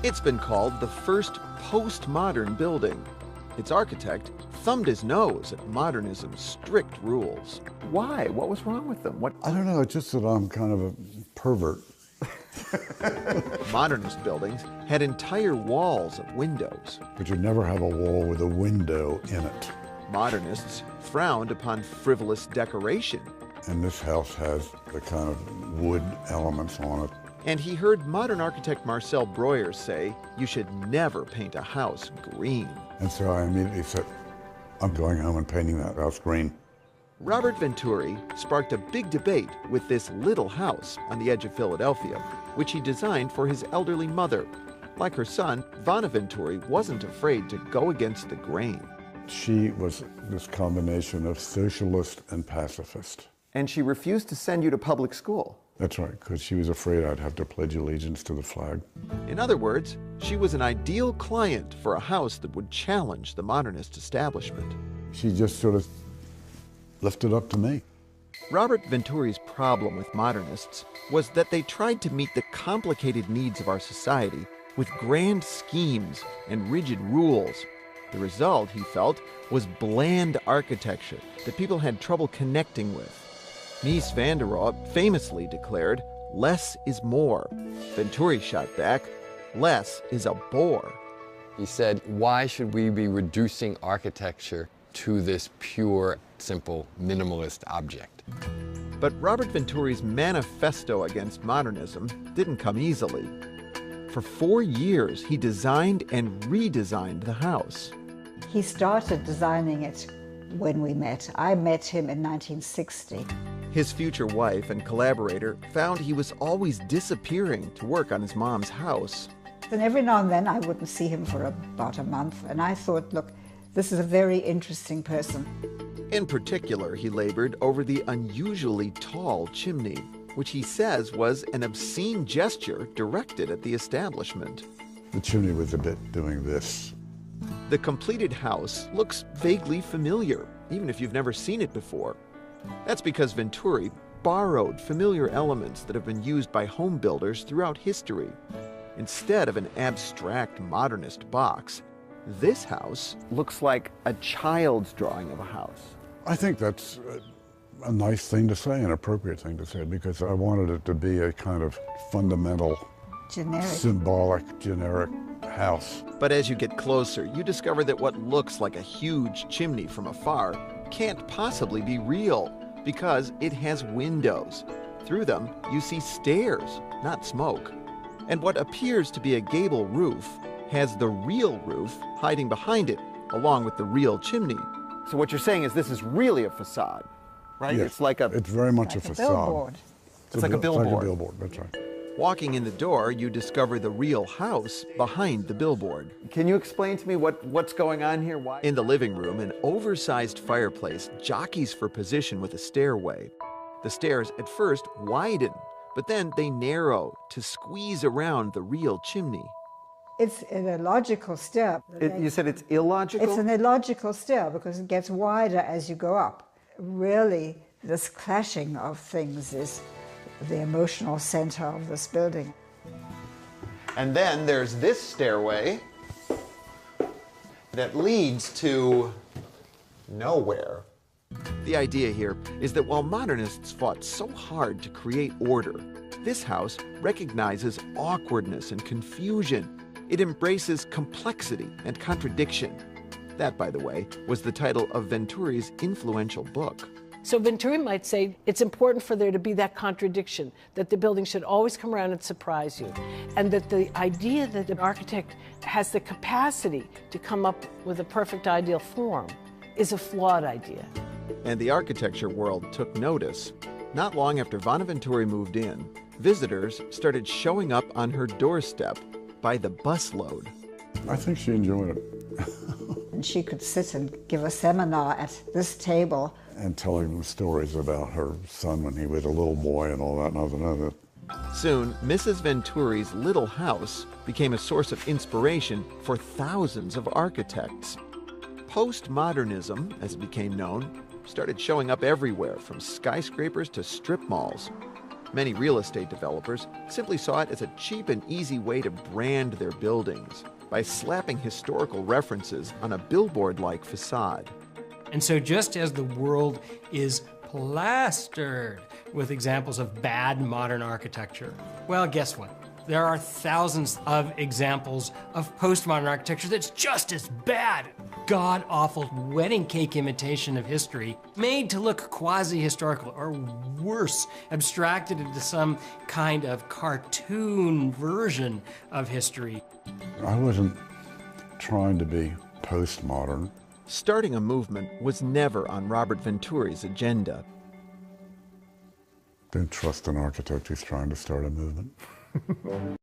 It's been called the first postmodern building. Its architect thumbed his nose at modernism's strict rules. Why? What was wrong with them? I don't know, it's just that I'm kind of a pervert. Modernist buildings had entire walls of windows. But you'd never have a wall with a window in it. Modernists frowned upon frivolous decoration. And this house has the kind of wood elements on it. And he heard modern architect Marcel Breuer say, you should never paint a house green. And so I immediately said, I'm going home and painting that house green. Robert Venturi sparked a big debate with this little house on the edge of Philadelphia, which he designed for his elderly mother. Like her son, Vanna Venturi wasn't afraid to go against the grain. She was this combination of socialist and pacifist. And she refused to send you to public school. That's right, because she was afraid I'd have to pledge allegiance to the flag. In other words, she was an ideal client for a house that would challenge the modernist establishment. She just sort of left it up to me. Robert Venturi's problem with modernists was that they tried to meet the complicated needs of our society with grand schemes and rigid rules. The result, he felt, was bland architecture that people had trouble connecting with. Mies van der Rohe famously declared, "Less is more." Venturi shot back, "Less is a bore." He said, why should we be reducing architecture to this pure, simple, minimalist object? But Robert Venturi's manifesto against modernism didn't come easily. For 4 years, he designed and redesigned the house. He started designing it when we met. I met him in 1960. His future wife and collaborator found he was always disappearing to work on his mom's house. And every now and then I wouldn't see him for about a month, and I thought, look, this is a very interesting person. In particular, he labored over the unusually tall chimney, which he says was an obscene gesture directed at the establishment. The chimney was a bit doing this. The completed house looks vaguely familiar, even if you've never seen it before. That's because Venturi borrowed familiar elements that have been used by home builders throughout history. Instead of an abstract modernist box, this house Looks like a child's drawing of a house. I think that's a nice thing to say, an appropriate thing to say, because I wanted it to be a kind of fundamental, Generic. symbolic, generic house. But as you get closer, you discover that what looks like a huge chimney from afar can't possibly be real because it has windows. Through them, you see stairs, not smoke. And what appears to be a gable roof has the real roof hiding behind it, along with the real chimney. So what you're saying is this is really a facade, right? Yes, It's like a it's very much Like a a facade. billboard. It's like a It's like a billboard. billboard, that's right. Walking in the door, you discover the real house behind the billboard. Can you explain to me what's going on here? Why? In the living room, an oversized fireplace jockeys for position with a stairway. The stairs at first widen, but then they narrow to squeeze around the real chimney. It's an illogical stair. You said it's illogical? It's an illogical stair because it gets wider as you go up. Really, this clashing of things is the emotional center of this building. And then there's this stairway that leads to nowhere. The idea here is that while modernists fought so hard to create order, this house recognizes awkwardness and confusion. It embraces complexity and contradiction. That, by the way, was the title of Venturi's influential book. So Venturi might say it's important for there to be that contradiction, that the building should always come around and surprise you, and that the idea that an architect has the capacity to come up with a perfect ideal form is a flawed idea. And the architecture world took notice. Not long after Vanna Venturi moved in, visitors started showing up on her doorstep by the busload. I think she enjoyed it. And she could sit and give a seminar at this table. And telling them stories about her son when he was a little boy and all that, and I was another. Soon, Mrs. Venturi's little house became a source of inspiration for thousands of architects. Postmodernism, as it became known, started showing up everywhere, from skyscrapers to strip malls. Many real estate developers simply saw it as a cheap and easy way to brand their buildings by slapping historical references on a billboard-like facade. And so just as the world is plastered with examples of bad modern architecture, well, guess what? There are thousands of examples of postmodern architecture that's just as bad. God-awful wedding cake imitation of history, made to look quasi-historical, or worse, abstracted into some kind of cartoon version of history. I wasn't trying to be postmodern. Starting a movement was never on Robert Venturi's agenda. Don't trust an architect who's trying to start a movement.